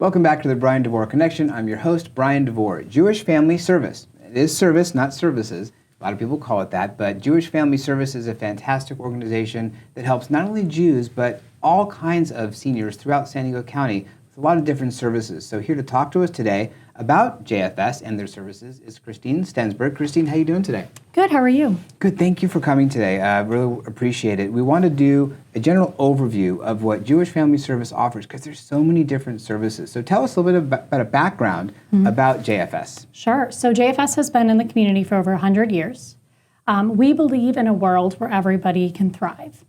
Welcome back to the Bryan Devore Connection. I'm your host, Bryan Devore. Jewish Family Service. It is service, not services. A lot of people call it that, but Jewish Family Service is a fantastic organization that helps not only Jews, but all kinds of seniors throughout San Diego County with a lot of different services. So here to talk to us today about JFS and their services is Kristine Stensberg. Kristine, how are you doing today? Good, how are you? Good, thank you for coming today. I really appreciate it. We want to do a general overview of what Jewish Family Service offers because there's so many different services. So tell us a little bit about a background about JFS. Sure. So JFS has been in the community for over 100 years. We believe in a world where everybody can thrive.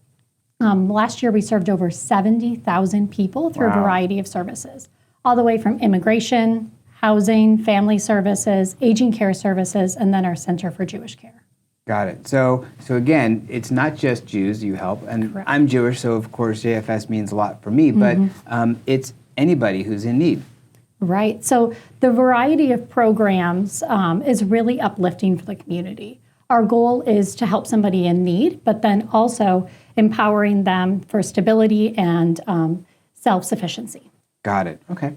Last year we served over 70,000 people through a variety of services, all the way from immigration, housing, family services, aging care services, and then our Center for Jewish Care. Got it. So again, it's not just Jews you help, and Correct. I'm Jewish, so of course JFS means a lot for me, but it's anybody who's in need. Right. So the variety of programs is really uplifting for the community. Our goal is to help somebody in need, but then also empowering them for stability and self-sufficiency. Got it. Okay.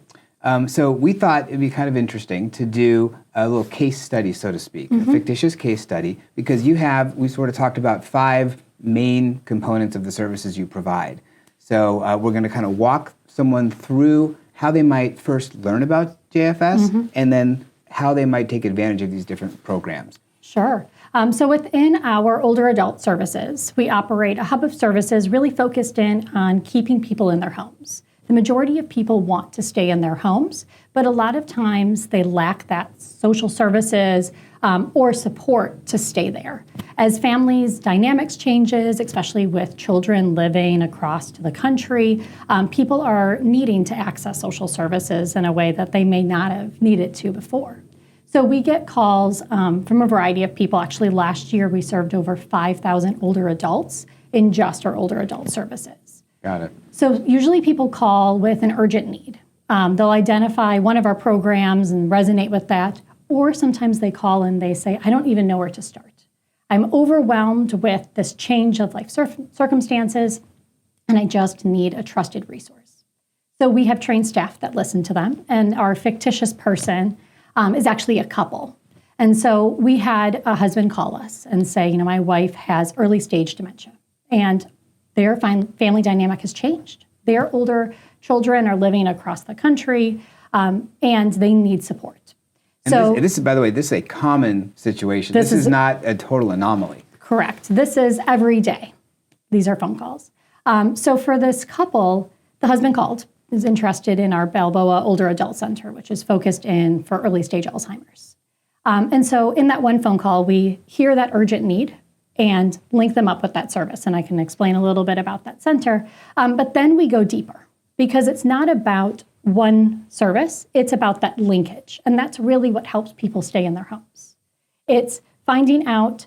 So we thought it'd be kind of interesting to do a little case study, so to speak, a fictitious case study, because we sort of talked about 5 main components of the services you provide. So we're going to kind of walk someone through how they might first learn about JFS and then how they might take advantage of these different programs. Sure. So within our older adult services, we operate a hub of services really focused in on keeping people in their homes. The majority of people want to stay in their homes, but a lot of times they lack that social services or support to stay there. As families' dynamics changes, especially with children living across the country, people are needing to access social services in a way that they may not have needed to before. So we get calls from a variety of people. Actually, last year we served over 5,000 older adults in just our older adult services. Got it. So usually people call with an urgent need. They'll identify one of our programs and resonate with that, or sometimes they call and they say, I don't even know where to start. I'm overwhelmed with this change of life circumstances, and I just need a trusted resource. So we have trained staff that listen to them, and our fictitious person is actually a couple. And so we had a husband call us and say, my wife has early stage dementia, and their family dynamic has changed. Their older children are living across the country, and they need support. And so this is, by the way, this is a common situation. This is not a total anomaly. Correct. This is every day. These are phone calls. So for this couple, the husband called, is interested in our Balboa Older Adult Center, which is focused in for early stage Alzheimer's. And so in that one phone call, we hear that urgent need and link them up with that service. And I can explain a little bit about that center. But then we go deeper because it's not about one service, it's about that linkage. And that's really what helps people stay in their homes. It's finding out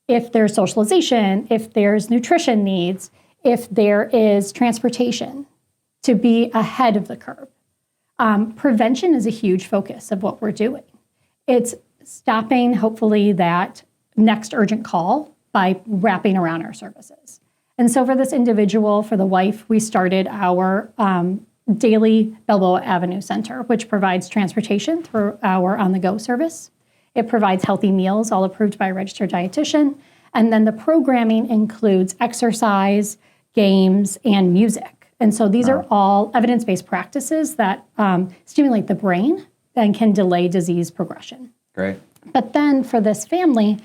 if there's socialization, if there's nutrition needs, if there is transportation, to be ahead of the curve. Prevention is a huge focus of what we're doing. It's stopping, hopefully, that next urgent call by wrapping around our services. And so for this individual, for the wife, we started our daily Balboa Avenue Center, which provides transportation through our on-the-go service. It provides healthy meals, all approved by a registered dietitian. And then the programming includes exercise, games, and music. And so these are all evidence-based practices that stimulate the brain and can delay disease progression. Great. But then for this family,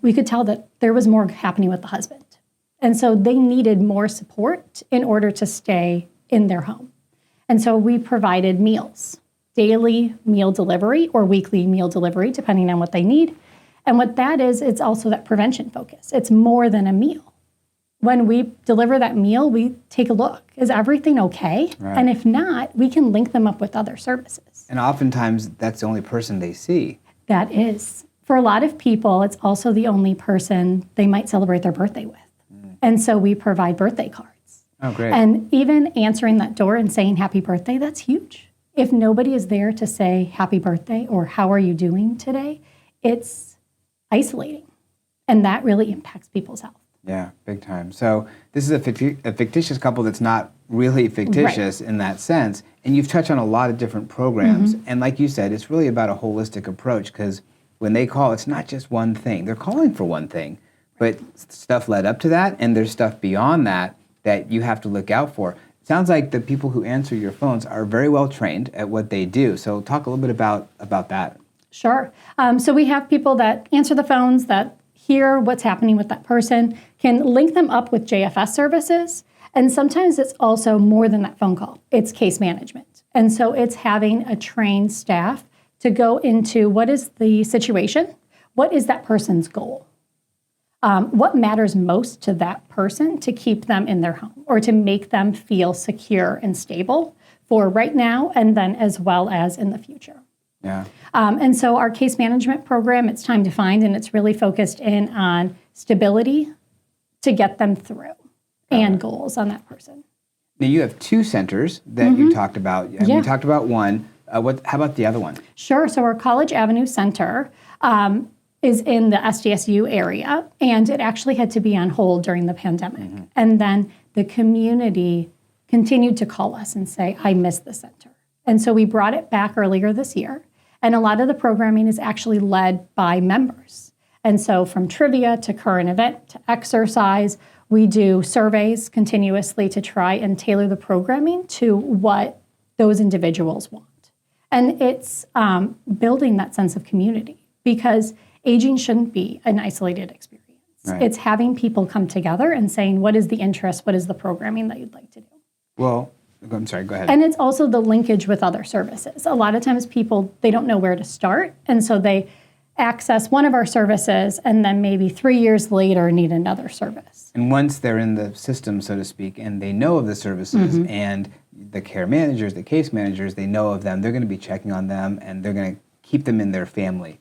we could tell that there was more happening with the husband. And so they needed more support in order to stay in their home. And so we provided meals, daily meal delivery or weekly meal delivery, depending on what they need. And what that is, it's also that prevention focus. It's more than a meal. When we deliver that meal, we take a look. Is everything okay? Right. And if not, we can link them up with other services. And oftentimes, that's the only person they see. That is. For a lot of people, it's also the only person they might celebrate their birthday with. And so we provide birthday cards. Oh, great. And even answering that door and saying happy birthday, that's huge. If nobody is there to say happy birthday or how are you doing today, it's isolating. And that really impacts people's health. Yeah, big time. So this is a fictitious couple that's not really fictitious in that sense. And you've touched on a lot of different programs. And like you said, it's really about a holistic approach, because when they call, it's not just one thing. They're calling for one thing, but stuff led up to that, and there's stuff beyond that that you have to look out for. It sounds like the people who answer your phones are very well trained at what they do. So talk a little bit about that. Sure. So we have people that answer the phones, that hear what's happening with that person, can link them up with JFS services. And sometimes it's also more than that phone call. It's case management. And so it's having a trained staff to go into what is the situation, what is that person's goal, what matters most to that person to keep them in their home or to make them feel secure and stable for right now and then as well as in the future. Yeah. And so our case management program, it's time to find, and it's really focused in on stability to get them through and goals on that person. Now you have 2 centers that you talked about. You talked about one. How about the other one? Sure. So our College Avenue Center is in the SDSU area, and it actually had to be on hold during the pandemic. And then the community continued to call us and say, I miss the center. And so we brought it back earlier this year. And a lot of the programming is actually led by members. And so from trivia to current event to exercise, we do surveys continuously to try and tailor the programming to what those individuals want. And it's building that sense of community, because aging shouldn't be an isolated experience. Right. It's having people come together and saying, what is the interest, what is the programming that you'd like to do? Well, I'm sorry, go ahead. And it's also the linkage with other services. A lot of times people, they don't know where to start, and so they access one of our services and then maybe 3 years later need another service. And once they're in the system, so to speak, and they know of the services and the care managers, the case managers, they know of them, they're going to be checking on them, and they're going to keep them in their family,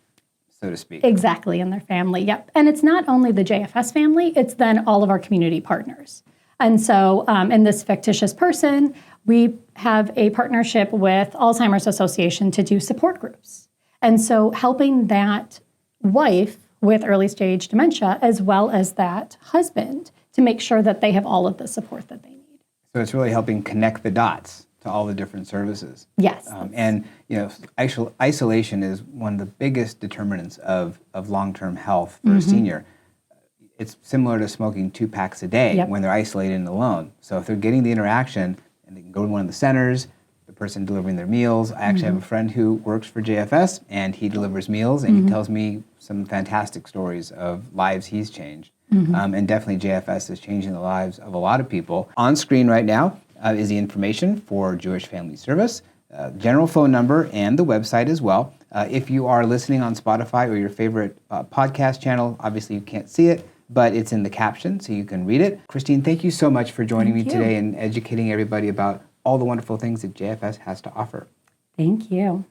so to speak. Exactly, in their family, yep. And it's not only the JFS family, it's then all of our community partners. And so in this fictitious person, we have a partnership with Alzheimer's Association to do support groups. And so helping that wife with early stage dementia as well as that husband to make sure that they have all of the support that they need. So it's really helping connect the dots to all the different services. Yes. And isolation is one of the biggest determinants of long-term health for a senior. It's similar to smoking 2 packs a day when they're isolated and alone. So if they're getting the interaction and they can go to one of the centers, the person delivering their meals. I actually have a friend who works for JFS, and he delivers meals, and he tells me some fantastic stories of lives he's changed. And definitely JFS is changing the lives of a lot of people. On screen right now is the information for Jewish Family Service, general phone number, and the website as well. If you are listening on Spotify or your favorite podcast channel, obviously you can't see it, but it's in the caption, so you can read it. Kristine, thank you so much for joining me today and educating everybody about all the wonderful things that JFS has to offer. Thank you.